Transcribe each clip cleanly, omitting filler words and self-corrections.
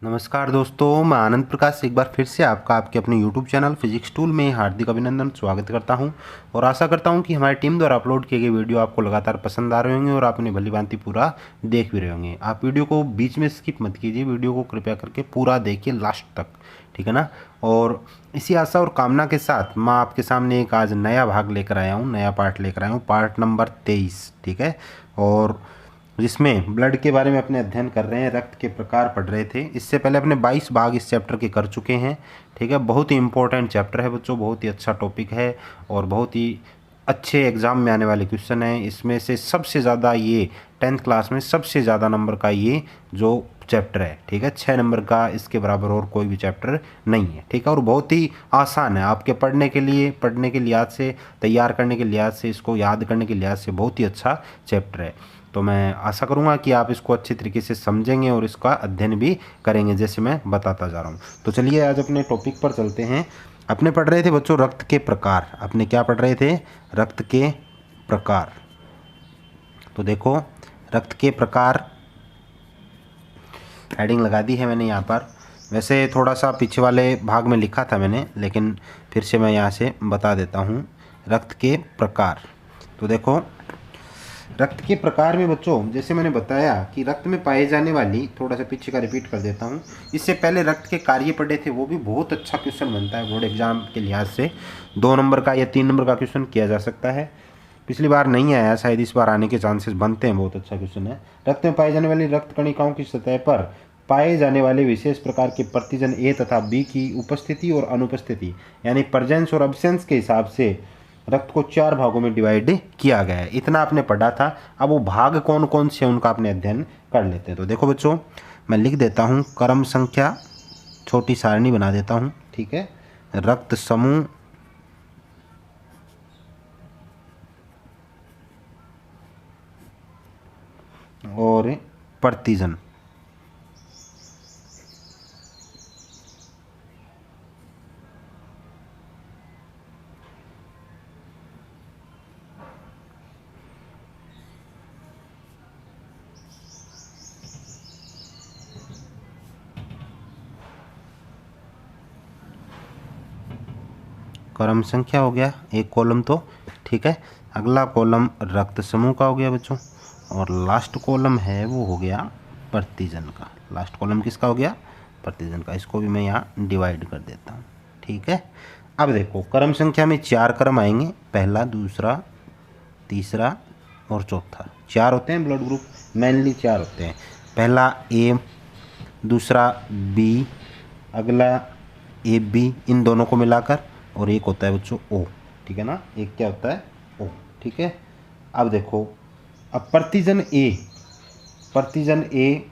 नमस्कार दोस्तों, मैं आनंद प्रकाश एक बार फिर से आपका आपके अपने YouTube चैनल फिजिक्स टूल में हार्दिक अभिनंदन स्वागत करता हूं और आशा करता हूं कि हमारी टीम द्वारा अपलोड किए गए वीडियो आपको लगातार पसंद आ रहे होंगे और आप उन्हें भलीभांति पूरा देख भी रहे होंगे। आप वीडियो को बीच में स्किप मत कीजिए, वीडियो को कृपया करके पूरा देखिए लास्ट तक, ठीक है ना। और इसी आशा और कामना के साथ मैं आपके सामने एक आज नया भाग लेकर आया हूँ, नया पार्ट लेकर आया हूँ, पार्ट नंबर 23, ठीक है। और जिसमें ब्लड के बारे में अपने अध्ययन कर रहे हैं, रक्त के प्रकार पढ़ रहे थे। इससे पहले अपने 22 भाग इस चैप्टर के कर चुके हैं, ठीक है। बहुत ही इंपॉर्टेंट चैप्टर है बच्चों, बहुत ही अच्छा टॉपिक है और बहुत ही अच्छे एग्जाम में आने वाले क्वेश्चन हैं। इसमें से सबसे ज़्यादा ये 10th क्लास में सबसे ज़्यादा नंबर का ये जो चैप्टर है, ठीक है, 6 नंबर का, इसके बराबर और कोई भी चैप्टर नहीं है, ठीक है। और बहुत ही आसान है आपके पढ़ने के लिए, पढ़ने के लिहाज से, तैयार करने के लिहाज से, इसको याद करने के लिहाज से बहुत ही अच्छा चैप्टर है। तो मैं आशा करूँगा कि आप इसको अच्छी तरीके से समझेंगे और इसका अध्ययन भी करेंगे जैसे मैं बताता जा रहा हूँ। तो चलिए आज अपने टॉपिक पर चलते हैं। अपने पढ़ रहे थे बच्चों रक्त के प्रकार। अपने क्या पढ़ रहे थे? रक्त के प्रकार। तो देखो रक्त के प्रकार हेडिंग लगा दी है मैंने यहाँ पर। वैसे थोड़ा सा पीछे वाले भाग में लिखा था मैंने, लेकिन फिर से मैं यहाँ से बता देता हूँ। रक्त के प्रकार। तो देखो रक्त के प्रकार में बच्चों जैसे मैंने बताया कि रक्त में पाए जाने वाली, थोड़ा सा पीछे का रिपीट कर देता हूँ, इससे पहले रक्त के कार्य पढ़े थे, वो भी बहुत अच्छा क्वेश्चन बनता है बोर्ड एग्जाम के लिहाज से। 2 नंबर का या 3 नंबर का क्वेश्चन किया जा सकता है। पिछली बार नहीं आया, शायद इस बार आने के चांसेस बनते हैं, बहुत अच्छा क्वेश्चन है। रक्त में पाई जाने वाली रक्त कणिकाओं की सतह पर पाए जाने वाले विशेष प्रकार के प्रतिजन ए तथा बी की उपस्थिति और अनुपस्थिति, यानी प्रेजेंस और अब्सेंस के हिसाब से रक्त को 4 भागों में डिवाइड किया गया है। इतना आपने पढ़ा था। अब वो भाग कौन कौन से उनका आपने अध्ययन कर लेते हैं। तो देखो बच्चों मैं लिख देता हूँ क्रम संख्या, छोटी सारणी बना देता हूँ, ठीक है। रक्त समूह, और प्रतिजन। क्रम संख्या हो गया एक कॉलम, तो ठीक है। अगला कॉलम रक्त समूह का हो गया बच्चों, और लास्ट कॉलम है वो हो गया प्रतिजन का। लास्ट कॉलम किसका हो गया? प्रतिजन का। इसको भी मैं यहाँ डिवाइड कर देता हूँ, ठीक है। अब देखो क्रम संख्या में 4 क्रम आएंगे, पहला, दूसरा, तीसरा और चौथा। 4 होते हैं ब्लड ग्रुप, मेनली 4 होते हैं। पहला ए, दूसरा बी, अगला ए बी, इन दोनों को मिलाकर, और एक होता है बच्चों ओ, ठीक है ना। एक क्या होता है? ओ, ठीक है। अब देखो अब प्रतिजन ए, प्रतिजन ए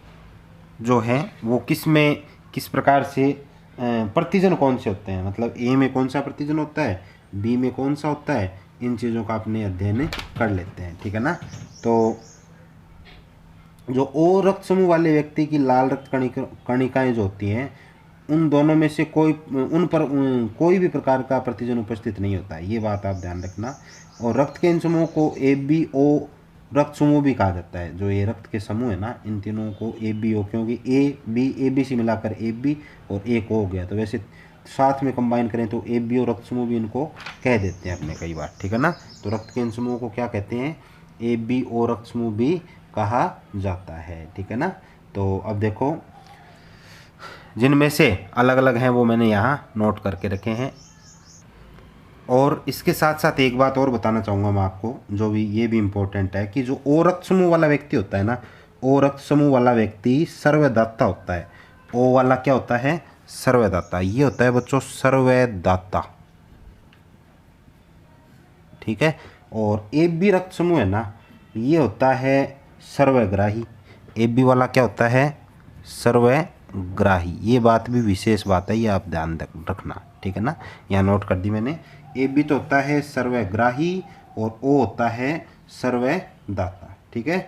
जो है वो किस में, किस प्रकार से प्रतिजन कौन से होते हैं, मतलब ए में कौन सा प्रतिजन होता है, बी में कौन सा होता है, इन चीज़ों का अपने अध्ययन कर लेते हैं, ठीक है ना। तो जो ओ रक्त समूह वाले व्यक्ति की लाल रक्त कणिकाएं जो होती हैं, उन दोनों में से कोई कोई भी प्रकार का प्रतिजन उपस्थित नहीं होता है, ये बात आप ध्यान रखना। और रक्त के इन समूहों को ए बी ओ रक्त समूह भी कहा जाता है। जो ये रक्त के समूह है ना, इन तीनों को ए बी ओ, क्योंकि ए बी सी मिलाकर ए बी और एक ओ हो गया, तो वैसे साथ में कंबाइन करें तो ए बी और रक्त समूह भी इनको कह देते हैं अपने कई बार, ठीक है ना। तो रक्त के इन समूहों को क्या कहते हैं? ए बी ओ रक्त समूह भी कहा जाता है, ठीक है ना। तो अब देखो जिनमें से अलग अलग हैं वो मैंने यहाँ नोट करके रखे हैं। और इसके साथ साथ एक बात और बताना चाहूँगा मैं आपको, जो भी ये भी इम्पोर्टेंट है, कि जो ओ रक्त समूह वाला व्यक्ति होता है ना, ओ रक्त समूह वाला व्यक्ति सर्वदाता होता है। ओ वाला क्या होता है? सर्वदाता। ये होता है बच्चों सर्वदाता, ठीक है। और ए बी रक्त समूह है ना, ये होता है सर्वग्राही। ए बी वाला क्या होता है? सर्वग्राही। ये बात भी विशेष बात है, ये आप ध्यान रखना, ठीक है ना। यहाँ नोट कर दी मैंने। ए बी तो होता है सर्वग्राही और ओ होता है सर्वदाता, ठीक है।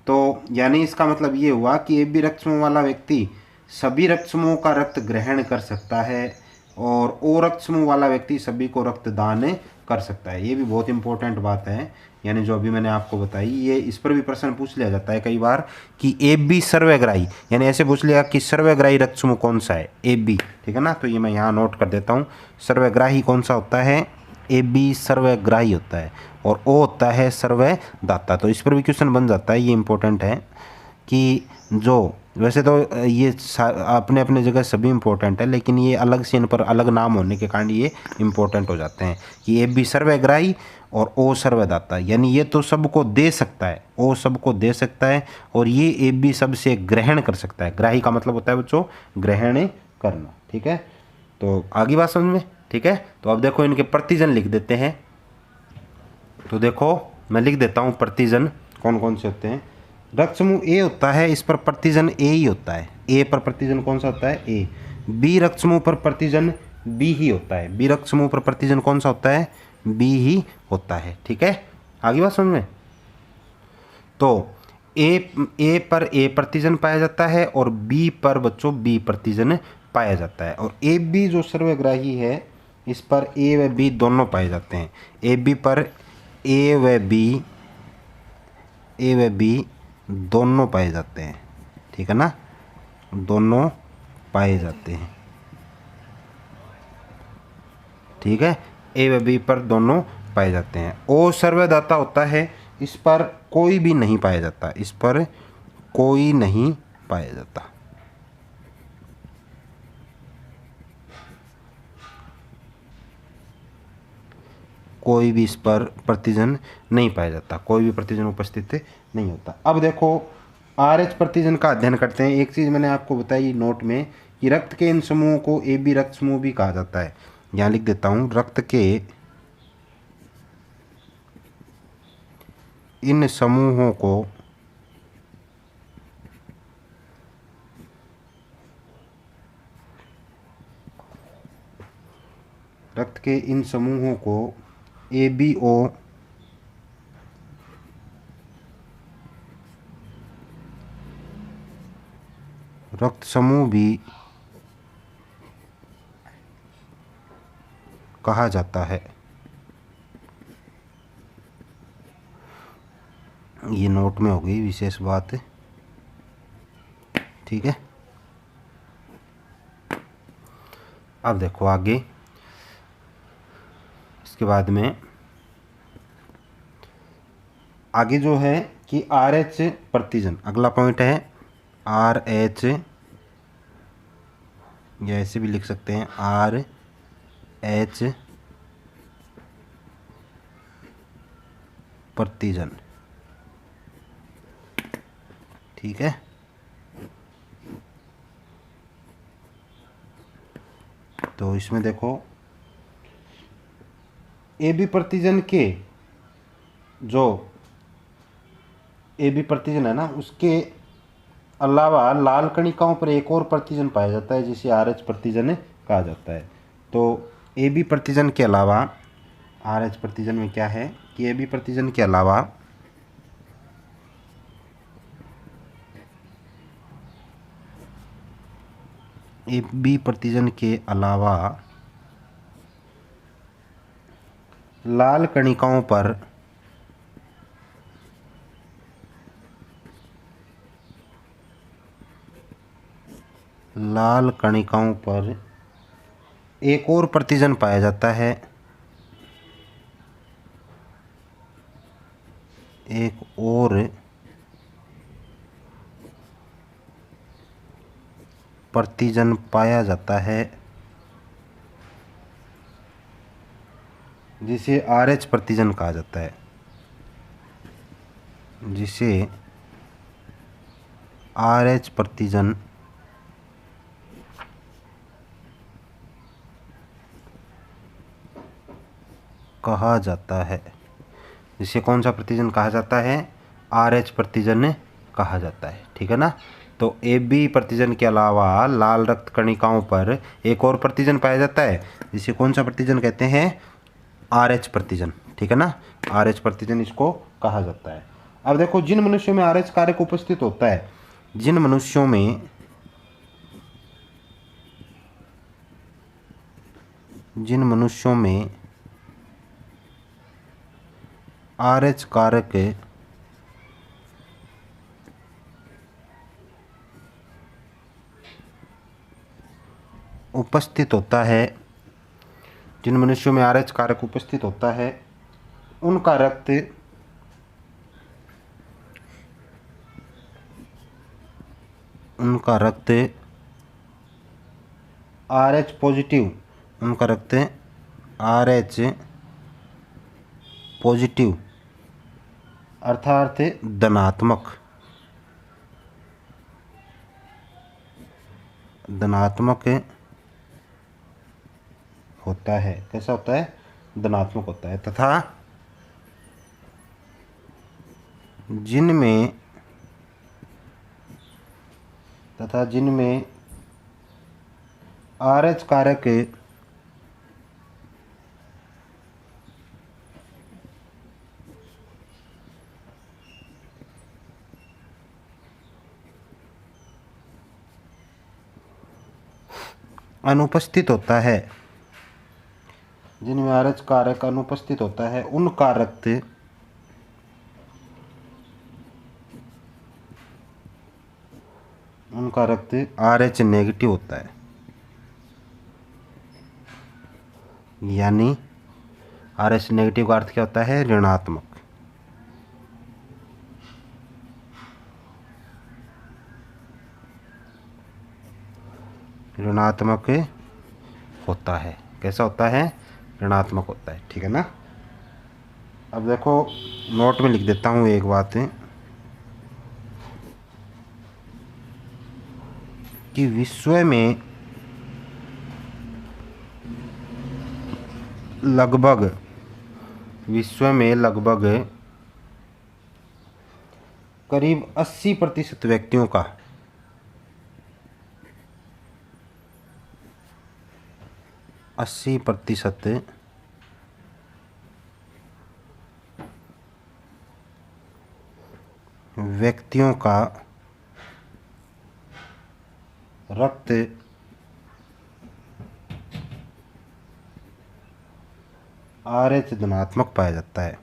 तो यानी इसका मतलब ये हुआ कि ए बी रक्त समूह वाला व्यक्ति सभी रक्त समूहों का रक्त ग्रहण कर सकता है, और ओ रक्त समूह वाला व्यक्ति सभी को रक्तदान कर सकता है। ये भी बहुत इंपॉर्टेंट बात है, यानी जो अभी मैंने आपको बताई, ये इस पर भी प्रश्न पूछ लिया जाता है कई बार कि ए बी सर्वग्राही, यानी ऐसे पूछ लिया कि सर्वग्राही रक्त समूह कौन सा है, ए बी, ठीक है ना। तो ये मैं यहाँ नोट कर देता हूँ, सर्वग्राही कौन सा होता है, ए बी सर्वग्राही होता है, और ओ होता है सर्वदाता। तो इस पर भी क्वेश्चन बन जाता है, ये इंपॉर्टेंट है कि जो वैसे तो ये अपने अपने जगह सभी इंपॉर्टेंट है, लेकिन ये अलग से इन पर अलग नाम होने के कारण ये इंपॉर्टेंट हो जाते हैं कि ए बी सर्वग्राही और ओ सर्वदाता, यानी ये तो सबको दे सकता है, ओ सबको दे सकता है, और ये ए बी सबसे ग्रहण कर सकता है। ग्राही का मतलब होता है बच्चों ग्रहण करना, ठीक है। तो आगे बात समझ में, ठीक है। तो अब देखो इनके प्रतिजन लिख देते हैं। तो देखो मैं लिख देता हूँ प्रतिजन कौन कौन से होते हैं। रक्त समूह ए होता है, इस पर प्रतिजन ए ही होता है, ए पर प्रतिजन कौन सा होता है, ए। बी रक्त समूह पर प्रतिजन बी ही होता है, बी रक्त समूह पर प्रतिजन कौन सा होता है, बी ही होता है, ठीक है। आगे बात समझ में। तो ए पर ए प्रतिजन पाया जाता है और बी पर बच्चों बी प्रतिजन पाया जाता है, और ए बी जो सर्वग्राही है इस पर ए व बी दोनों पाए जाते हैं। ए बी पर ए व बी दोनों पाए जाते हैं, ठीक है ना, दोनों पाए जाते हैं, ठीक है। ए व बी पर दोनों पाए जाते हैं। ओ सर्वदाता होता है, इस पर कोई भी नहीं पाया जाता, इस पर कोई नहीं पाया जाता, कोई भी इस पर प्रतिजन नहीं पाया जाता, कोई भी प्रतिजन उपस्थित नहीं होता। अब देखो आर एच प्रतिजन का अध्ययन करते हैं। एक चीज़ मैंने आपको बताई नोट में कि रक्त के इन समूहों को ए बी रक्त समूह भी कहा जाता है। यहाँ लिख देता हूँ, रक्त के इन समूहों को ए बी ओ रक्त समूह भी कहा जाता है। ये नोट में हो गई विशेष बात, ठीक है। अब देखो आगे, इसके बाद में आगे जो है कि आर एच प्रतिजन, अगला पॉइंट है आर एच, या ऐसे भी लिख सकते हैं आर एच प्रतिजन, ठीक है। तो इसमें देखो ए बी प्रतिजन के जो ए बी प्रतिजन है ना, उसके अलावा लाल कणिकाओं पर एक और प्रतिजन पाया जाता है जिसे आर एच प्रतिजन कहा जाता है। तो ए बी प्रतिजन के अलावा आर एच प्रतिजन में क्या है कि ए बी प्रतिजन के अलावा ए बी प्रतिजन के अलावा लाल कणिकाओं पर एक और प्रतिजन पाया जाता है, एक और प्रतिजन पाया जाता है जिसे आर एच प्रतिजन कहा जाता है, जिसे आर एच प्रतिजन कहा जाता है। जिसे कौन सा प्रतिजन कहा जाता है, आर एच प्रतिजन कहा जाता है, ठीक है ना। तो ए बी प्रतिजन के अलावा लाल रक्त कणिकाओं पर एक और प्रतिजन पाया जाता है जिसे कौन सा प्रतिजन कहते हैं, आर एच प्रतिजन, ठीक है ना, आर एच प्रतिजन इसको कहा जाता है। अब देखो जिन मनुष्यों में आर एच कारक उपस्थित होता है, जिन मनुष्यों में RH कारक उपस्थित होता है, जिन मनुष्यों में RH कारक उपस्थित होता है उनका रक्त RH पॉजिटिव, उनका रक्त RH पॉजिटिव अर्थात धनात्मक होता है। कैसा होता है? धनात्मक होता है। तथा जिनमें RH कारक अनुपस्थित होता है, जिनमें RH कारक अनुपस्थित होता है उनका रक्त RH नेगेटिव होता है। यानी RH नेगेटिव का अर्थ क्या होता है? ऋणात्मक। ऋणात्मक होता है। कैसा होता है? ऋणात्मक होता है। ठीक है ना। अब देखो नोट में लिख देता हूँ एक बात कि विश्व में लगभग करीब 80% व्यक्तियों का रक्त RH धनात्मक पाया जाता है।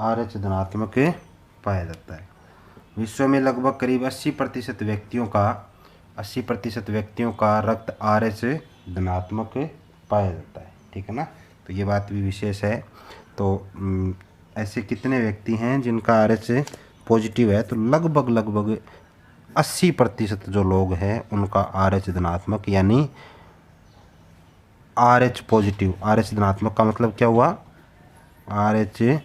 RH धनात्मक पाया जाता है। विश्व में लगभग करीब 80% व्यक्तियों का रक्त RH धनात्मक पाया जाता है। ठीक है ना। तो ये बात भी विशेष है। तो ऐसे कितने व्यक्ति हैं जिनका RH पॉजिटिव है? तो लगभग 80% जो लोग हैं उनका RH धनात्मक, यानी RH पॉजिटिव। RH धनात्मक का मतलब क्या हुआ? RH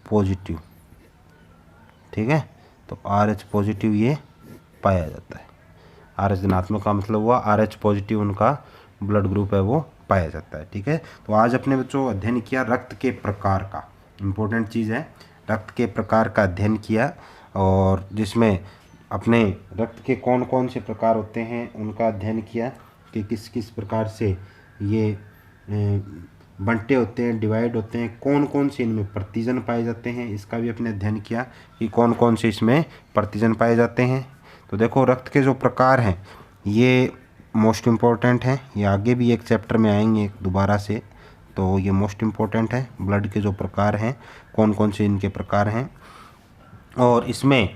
positive. ठीक है। तो RH पॉजिटिव ये पाया जाता है। RH धनात्मक का मतलब हुआ RH पॉजिटिव उनका ब्लड ग्रुप है वो पाया जाता है। ठीक है। तो आज अपने बच्चों अध्ययन किया रक्त के प्रकार का। इम्पोर्टेंट चीज़ है, रक्त के प्रकार का अध्ययन किया, और जिसमें अपने रक्त के कौन कौन से प्रकार होते हैं उनका अध्ययन किया कि किस किस प्रकार से ये बंटे होते हैं, डिवाइड होते हैं, कौन कौन से इनमें प्रतिजन पाए जाते हैं, इसका भी अपने अध्ययन किया कि कौन कौन से इसमें प्रतिजन पाए जाते हैं। तो देखो रक्त के जो प्रकार हैं ये मोस्ट इम्पॉर्टेंट हैं, ये आगे भी एक चैप्टर में आएंगे दोबारा से, तो ये मोस्ट इम्पॉर्टेंट है। ब्लड के जो प्रकार हैं, कौन कौन से इनके प्रकार हैं। और इसमें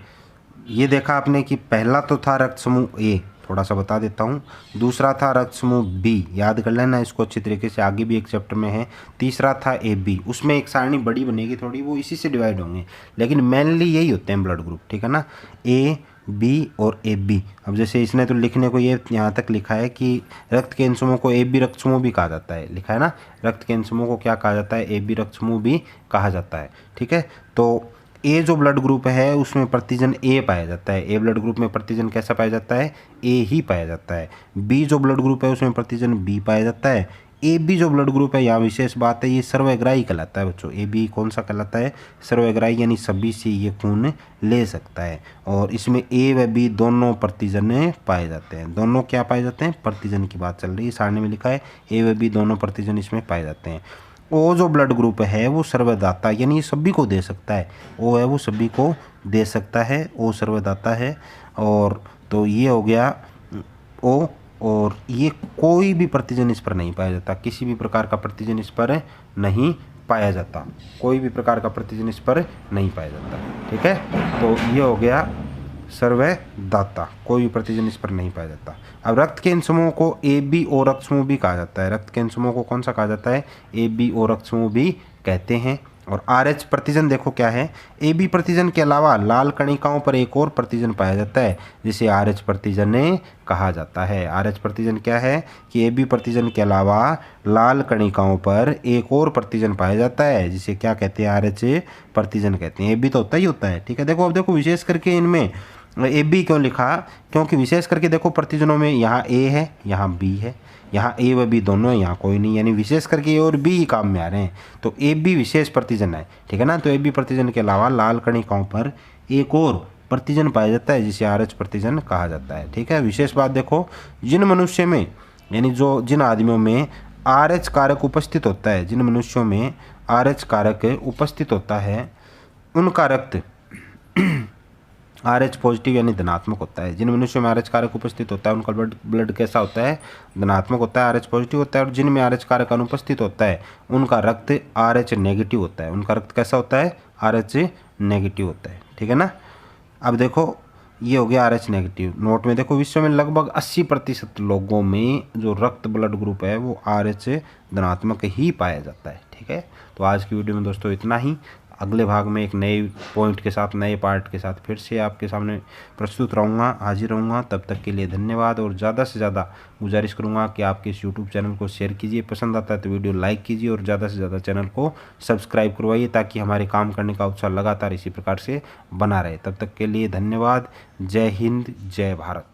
ये देखा आपने कि पहला तो था रक्त समूह ए, थोड़ा सा बता देता हूँ। दूसरा था रक्त समूह बी, याद कर लेना इसको अच्छी तरीके से, आगे भी एक चैप्टर में है। तीसरा था ए बी, उसमें एक सारणी बड़ी बनेगी थोड़ी, वो इसी से डिवाइड होंगे, लेकिन मेनली यही होते हैं ब्लड ग्रुप। ठीक है ना। ए बी और ए बी। अब जैसे इसने तो लिखने को ये यहाँ तक लिखा है कि रक्त के इन समूह को ए बी रक्त समूह भी कहा जाता है, लिखा है ना। रक्त के इन समूह को क्या कहा जाता है? ए बी रक्त समूह भी कहा जाता है। ठीक है। तो ए जो ब्लड ग्रुप है उसमें प्रतिजन ए पाया जाता है। ए ब्लड ग्रुप में प्रतिजन कैसा पाया जाता है? ए ही पाया जाता है। बी जो ब्लड ग्रुप है उसमें प्रतिजन बी पाया जाता है। ए बी जो ब्लड ग्रुप है, यहाँ विशेष बात है, ये सर्वग्राही कहलाता है बच्चों। ए बी कौन सा कहलाता है? सर्वग्राही, यानी सभी से ये खून ले सकता है। और इसमें ए व बी दोनों प्रतिजन पाए जाते हैं। दोनों क्या पाए जाते हैं? प्रतिजन की बात चल रही है, सारणी में लिखा है ए व बी दोनों प्रतिजन इसमें पाए जाते हैं। ओ जो ब्लड ग्रुप है वो सर्वदाता, यानी ये सभी को दे सकता है। ओ है वो सभी को दे सकता है, ओ सर्वदाता है। और तो ये हो गया ओ, और ये कोई भी प्रतिजन इस पर नहीं पाया जाता, किसी भी प्रकार का प्रतिजन इस पर नहीं पाया जाता, कोई भी प्रकार का प्रतिजन इस पर नहीं पाया जाता। ठीक है, तो ये हो गया सर्वदाता, कोई भी प्रतिजन इस पर नहीं पाया जाता। अब रक्त के इन समूहों को ए बी ओ रक्त समूह भी कहा जाता है। रक्त के इन समूहों को कौन सा कहा जाता है? ए बी ओ रक्त समूह भी कहते हैं। और आर एच प्रतिजन देखो क्या है, ए बी प्रतिजन के अलावा लाल कणिकाओं पर एक और प्रतिजन पाया जाता है जिसे आर एच प्रतिजन कहा जाता है। आर एच प्रतिजन क्या है कि ए बी प्रतिजन के अलावा लाल कणिकाओं पर एक और प्रतिजन पाया जाता है जिसे क्या कहते हैं? आर एच प्रतिजन कहते हैं। ए बी तो होता ही होता है। ठीक है, देखो अब देखो विशेष करके इनमें ए बी क्यों लिखा, क्योंकि विशेष करके देखो प्रतिजनों में यहाँ ए है, यहाँ बी है, यहाँ ए व बी दोनों है, यहाँ कोई नहीं, यानी विशेष करके ए और बी ही काम में आ रहे हैं, तो ए बी विशेष प्रतिजन है। ठीक है ना, तो ए बी प्रतिजन के अलावा लाल कणिकाओं पर एक और प्रतिजन पाया जाता है जिसे आर एच प्रतिजन कहा जाता है। ठीक है, विशेष बात देखो, जिन मनुष्य में यानी जो जिन आदमियों में आर एच कारक उपस्थित होता है, जिन मनुष्यों में आर एच कारक उपस्थित होता है उनका रक्त आर एच पॉजिटिव यानी धनात्मक होता है। जिन मनुष्यों में आर एच कारक उपस्थित होता है उनका ब्लड कैसा होता है? धनात्मक होता है, आर एच पॉजिटिव होता है। और जिनमें आर एच कारक अनुपस्थित होता है उनका रक्त आर एच नेगेटिव होता है। उनका रक्त कैसा होता है? आर एच नेगेटिव होता है। ठीक है ना, अब देखो ये हो गया आर एच नेगेटिव। नोट में देखो, विश्व में लगभग 80% लोगों में जो रक्त ब्लड ग्रुप है वो आर एच धनात्मक ही पाया जाता है। ठीक है, तो आज की वीडियो में दोस्तों इतना ही। अगले भाग में एक नए पॉइंट के साथ, नए पार्ट के साथ फिर से आपके सामने प्रस्तुत रहूँगा, हाजिर रहूँगा। तब तक के लिए धन्यवाद, और ज़्यादा से ज़्यादा गुजारिश करूँगा कि आपके इस यूट्यूब चैनल को शेयर कीजिए, पसंद आता है तो वीडियो लाइक कीजिए, और ज़्यादा से ज़्यादा चैनल को सब्सक्राइब करवाइए ताकि हमारे काम करने का उत्साह लगातार इसी प्रकार से बना रहे। तब तक के लिए धन्यवाद। जय हिंद, जय भारत।